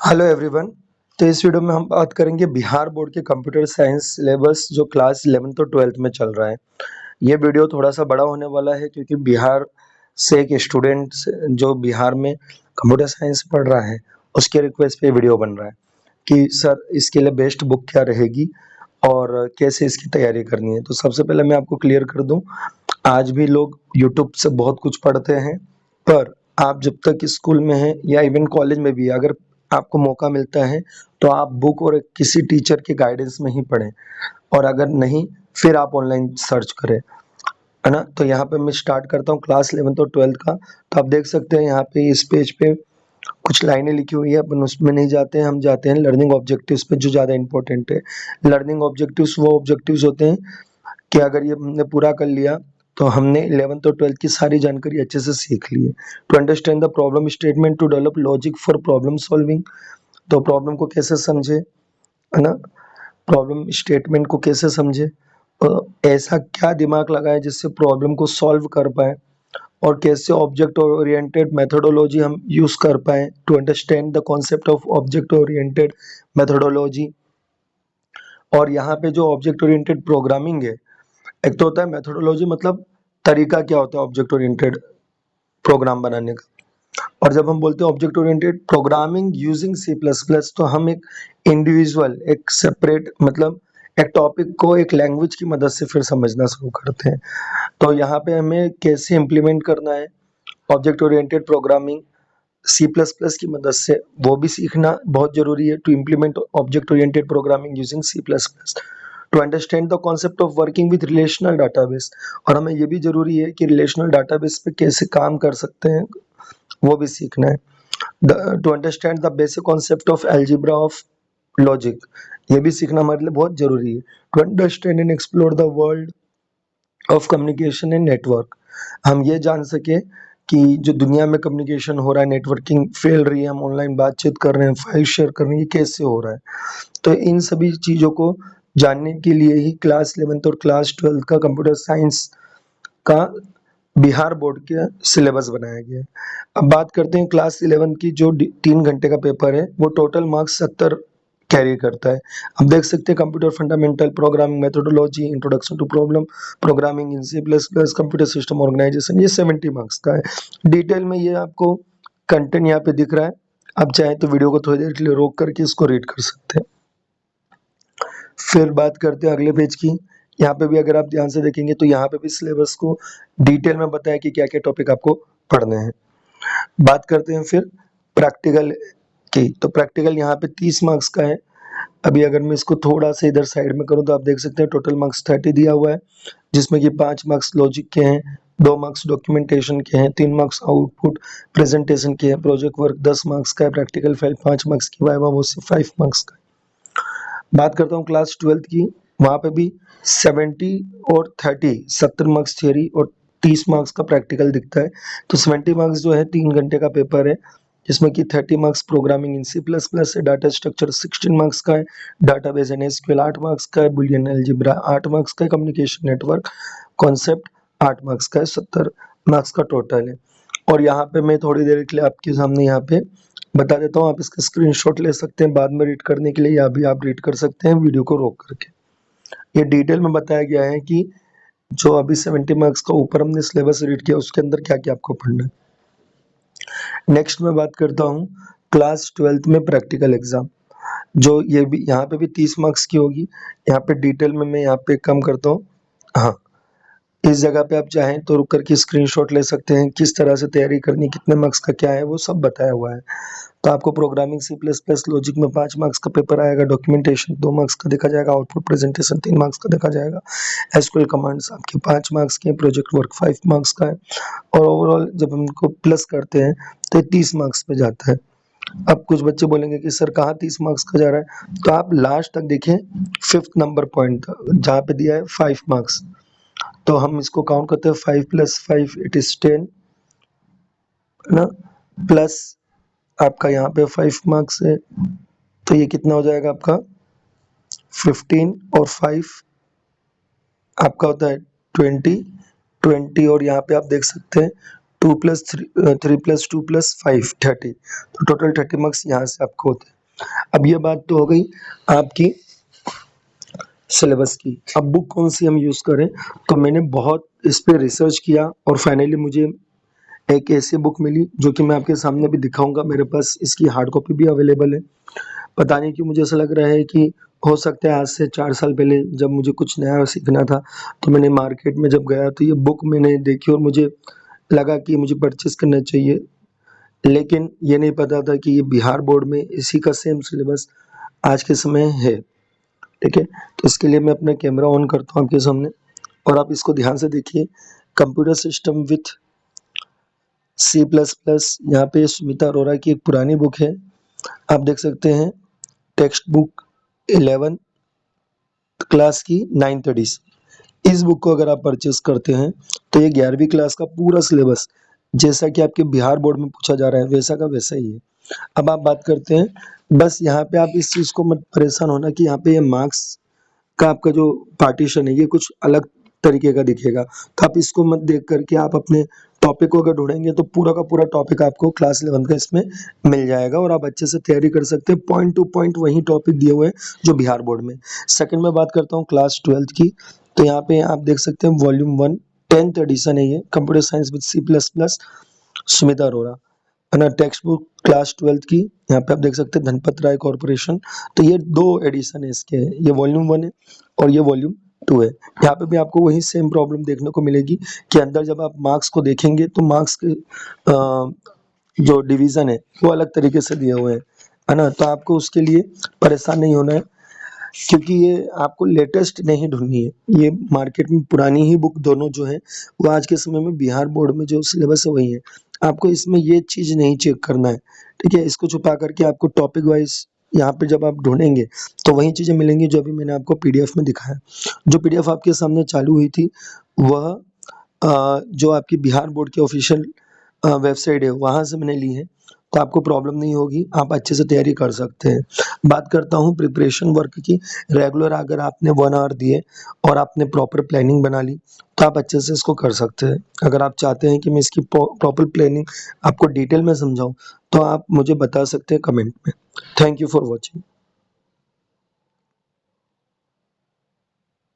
Hello everyone. तो इस video में हम बात करेंगे बिहार बोर्ड के कंप्यूटर साइंस सिलेबस जो क्लास 11th और 12th में चल रहा है। ये वीडियो थोड़ा सा बड़ा होने वाला है क्योंकि बिहार से एक स्टूडेंट जो बिहार में कंप्यूटर साइंस पढ़ रहा है उसके रिक्वेस्ट पे वीडियो बन रहा है कि सर इसके लिए बेस्ट बुक क्या रहेगी और कैसे इसकी तैयारी करनी है। तो सबसे पहले मैं आपको क्लियर कर दूं, आज भी लोग यूट्यूब से बहुत कुछ पढ़ते हैं, पर आप जब तक स्कूल में हैं या इवन कॉलेज में भी अगर आपको मौका मिलता है तो आप बुक और किसी टीचर के गाइडेंस में ही पढ़ें, और अगर नहीं फिर आप ऑनलाइन सर्च करें, है ना। तो यहाँ पे मैं स्टार्ट करता हूँ क्लास 11th और 12th का। तो आप देख सकते हैं यहाँ पे इस पेज पे कुछ लाइनें लिखी हुई है, अपन उसमें नहीं जाते हैं, हम जाते हैं लर्निंग ऑब्जेक्टिव्स पे जो ज़्यादा इंपॉर्टेंट है। लर्निंग ऑब्जेक्टिव्स वो ऑब्जेक्टिव्स होते हैं कि अगर ये हमने पूरा कर लिया तो हमने 11th और 12th की सारी जानकारी अच्छे से सीख ली है। To understand the problem statement, to develop logic for problem solving. तो प्रॉब्लम को कैसे समझे, है ना, प्रॉब्लम स्टेटमेंट को कैसे समझे, ऐसा क्या दिमाग लगाए जिससे प्रॉब्लम को सॉल्व कर पाए, और कैसे ऑब्जेक्ट ओरिएंटेड मेथोडोलॉजी हम यूज कर पाए to understand the concept of object oriented methodology. और यहाँ पे जो ऑब्जेक्ट ओरिएंटेड प्रोग्रामिंग है, एक तो होता है मेथोडोलॉजी, मतलब तरीका क्या होता है ऑब्जेक्ट ओरिएंटेड प्रोग्राम बनाने का, और जब हम बोलते हैं object oriented programming using C plus plus तो हम एक इंडिविजुअल, एक सेपरेट, मतलब एक टॉपिक को एक लैंग्वेज की मदद से फिर समझना शुरू करते हैं। तो यहाँ पे हमें कैसे इम्प्लीमेंट करना है object oriented programming C plus plus की मदद से, वो भी सीखना बहुत जरूरी है। To implement object oriented programming using C plus plus, to understand the concept of working with relational database, और हमें ये भी जरूरी है कि रिलेशनल डाटाबेस पे कैसे काम कर सकते हैं वो भी सीखना है। To understand the basic concept of algebra of logic, ये भी सीखना हमारे लिए बहुत जरूरी है। To understand and explore the world of communication and network, हम ये जान सके कि जो दुनिया में कम्युनिकेशन हो रहा है, नेटवर्किंग फैल रही है, हम ऑनलाइन बातचीत कर रहे हैं, फाइल शेयर कर रहे हैं, ये कैसे हो रहा है। तो इन सभी चीज़ों को जानने के लिए ही क्लास 11th और क्लास 12th का कंप्यूटर साइंस का बिहार बोर्ड के सिलेबस बनाया गया है। अब बात करते हैं क्लास 11 की, जो 3 घंटे का पेपर है वो टोटल मार्क्स 70 कैरी करता है। अब देख सकते हैं computer fundamental, programming methodology, introduction to problem programming in C plus plus, computer system organization, ये 70 मार्क्स का है। डिटेल में ये आपको कंटेंट यहाँ पे दिख रहा है, आप चाहें तो वीडियो को थोड़ी देर के लिए रोक करके इसको रीड कर सकते हैं। फिर बात करते हैं अगले पेज की। यहाँ पे भी अगर आप ध्यान से देखेंगे तो यहाँ पे भी सिलेबस को डिटेल में बताया कि क्या क्या टॉपिक आपको पढ़ने हैं। बात करते हैं फिर प्रैक्टिकल की। तो प्रैक्टिकल यहाँ पे 30 मार्क्स का है। अभी अगर मैं इसको थोड़ा सा इधर साइड में करूँ तो आप देख सकते हैं टोटल मार्क्स 30 दिया हुआ है, जिसमें कि 5 मार्क्स लॉजिक के हैं, 2 मार्क्स डॉक्यूमेंटेशन के हैं, 3 मार्क्स आउटपुट प्रेजेंटेशन के हैं, प्रोजेक्ट वर्क 10 मार्क्स का है, प्रैक्टिकल फाइल 5 मार्क्स की, वाइवा वो से 5 मार्क्स का। बात करता हूँ क्लास 12th की, वहाँ पे भी 70 और 30, 70 मार्क्स थियरी और 30 मार्क्स का प्रैक्टिकल दिखता है। तो 70 मार्क्स जो है 3 घंटे का पेपर है, जिसमें कि 30 marks programming in C plus plus है, डाटा स्ट्रक्चर 16 मार्क्स का है, डाटाबेस एंड एसक्यूएल 8 मार्क्स का है, बुलियन अलजेब्रा 8 मार्क्स का है, कम्युनिकेशन नेटवर्क कॉन्सेप्ट 8 मार्क्स का है, 70 मार्क्स का टोटल है। और यहाँ पे मैं थोड़ी देर के लिए आपके सामने यहाँ पे बता देता हूँ, आप इसका स्क्रीनशॉट ले सकते हैं बाद में रीड करने के लिए, या भी आप रीड कर सकते हैं वीडियो को रोक करके। ये डिटेल में बताया गया है कि जो अभी 70 मार्क्स का ऊपर हमने सिलेबस रीड किया उसके अंदर क्या क्या आपको पढ़ना है। नेक्स्ट मैं बात करता हूँ क्लास 12th में प्रैक्टिकल एग्जाम, जो ये भी यहाँ पे भी 30 मार्क्स की होगी। यहाँ पे डिटेल में मैं यहाँ पे कम करता हूँ। हाँ, इस जगह पे आप चाहें तो रुक करके स्क्रीनशॉट ले सकते हैं, किस तरह से तैयारी करनी, कितने मार्क्स का क्या है वो सब बताया हुआ है। तो आपको programming C plus plus logic में 5 मार्क्स का पेपर आएगा, डॉक्यूमेंटेशन 2 मार्क्स का देखा जाएगा, आउटपुट प्रेजेंटेशन 3 मार्क्स का देखा जाएगा, एसक्यूएल कमांड्स आपके 5 मार्क्स के, प्रोजेक्ट वर्क 5 मार्क्स का है, और ओवरऑल जब हम इनको प्लस करते हैं तो ये 30 मार्क्स पे जाता है। अब कुछ बच्चे बोलेंगे कि सर कहाँ 30 मार्क्स का जा रहा है, तो आप लास्ट तक देखें, 5th नंबर पॉइंट जहाँ पे दिया है 5 मार्क्स, तो हम इसको काउंट करते हैं 5 + 5 इट इज 10, है ना, प्लस आपका यहाँ पे 5 मार्क्स है तो ये कितना हो जाएगा आपका 15, और 5 आपका होता है 20, और यहाँ पे आप देख सकते हैं 2 प्लस 3 प्लस 2 प्लस 5 30, तो टोटल 30 मार्क्स यहाँ से आपको होते हैं। अब ये बात तो हो गई आपकी सिलेबस की। अब बुक कौन सी हम यूज़ करें, तो मैंने बहुत इस पे रिसर्च किया और फाइनली मुझे एक ऐसी बुक मिली जो कि मैं आपके सामने भी दिखाऊंगा। मेरे पास इसकी हार्ड कॉपी भी अवेलेबल है। पता नहीं क्यों मुझे ऐसा लग रहा है कि हो सकता है आज से 4 साल पहले जब मुझे कुछ नया सीखना था, तो मैंने मार्केट में जब गया तो ये बुक मैंने देखी और मुझे लगा कि मुझे परचेज़ करना चाहिए। लेकिन ये नहीं पता था कि ये बिहार बोर्ड में इसी का सेम सिलेबस आज के समय है। ठीक है, तो इसके लिए मैं अपना कैमरा ऑन करता हूँ आपके सामने और आप इसको ध्यान से देखिए। कंप्यूटर सिस्टम विथ C++, यहाँ पे सुमिता अरोरा की एक पुरानी बुक है, आप देख सकते हैं। टेक्स्ट बुक 11 क्लास की 9th एडिशन। इस बुक को अगर आप परचेस करते हैं तो ये 11वीं क्लास का पूरा सिलेबस जैसा कि आपके बिहार बोर्ड में पूछा जा रहा है वैसा का वैसा ही है। अब आप बात करते हैं, बस यहाँ पे आप इस चीज़ को मत परेशान होना कि यहाँ पे ये मार्क्स का आपका जो पार्टीशन है ये कुछ अलग तरीके का दिखेगा, तो आप इसको मत देख करके आप अपने टॉपिक को अगर ढूंढेंगे तो पूरा का पूरा टॉपिक आपको क्लास 11 का इसमें मिल जाएगा और आप अच्छे से तैयारी कर सकते हैं। पॉइंट टू पॉइंट वही टॉपिक दिए हुए हैं जो बिहार बोर्ड में। सेकंड में बात करता हूँ क्लास 12 की, तो यहाँ पे आप देख सकते हैं वॉल्यूम 1 10th एडिशन है ये, computer science with C++, Sumita Arora है ना। टेक्स्ट बुक क्लास 12 की यहाँ पे आप देख सकते हैं धनपत राय कॉर्पोरेशन। तो ये 2 एडिशन है इसके, ये वॉल्यूम 1 है और ये वॉल्यूम 2 है। यहाँ पे भी आपको वही सेम प्रॉब्लम देखने को मिलेगी कि अंदर जब आप मार्क्स को देखेंगे तो मार्क्स के जो डिवीज़न है वो अलग तरीके से दिए हुए हैं, है ना। तो आपको उसके लिए परेशान नहीं होना है क्योंकि ये आपको लेटेस्ट नहीं ढूंढनी है, ये मार्केट में पुरानी ही बुक दोनों जो है वो आज के समय में बिहार बोर्ड में जो सिलेबस है वही है। आपको इसमें ये चीज़ नहीं चेक करना है, ठीक है। इसको छुपा करके आपको टॉपिक वाइज यहाँ पे जब आप ढूंढेंगे तो वही चीज़ें मिलेंगी जो अभी मैंने आपको PDF में दिखाया। जो PDF आपके सामने चालू हुई थी वह जो आपकी बिहार बोर्ड की ऑफिशियल वेबसाइट है वहाँ से मैंने ली है, तो आपको प्रॉब्लम नहीं होगी, आप अच्छे से तैयारी कर सकते हैं। बात करता हूँ प्रिपरेशन वर्क की। रेगुलर अगर आपने 1 आवर दिए और आपने प्रॉपर प्लानिंग बना ली तो आप अच्छे से इसको कर सकते हैं। अगर आप चाहते हैं कि मैं इसकी प्रॉपर प्लानिंग आपको डिटेल में समझाऊँ तो आप मुझे बता सकते हैं कमेंट में। Thank you for watching.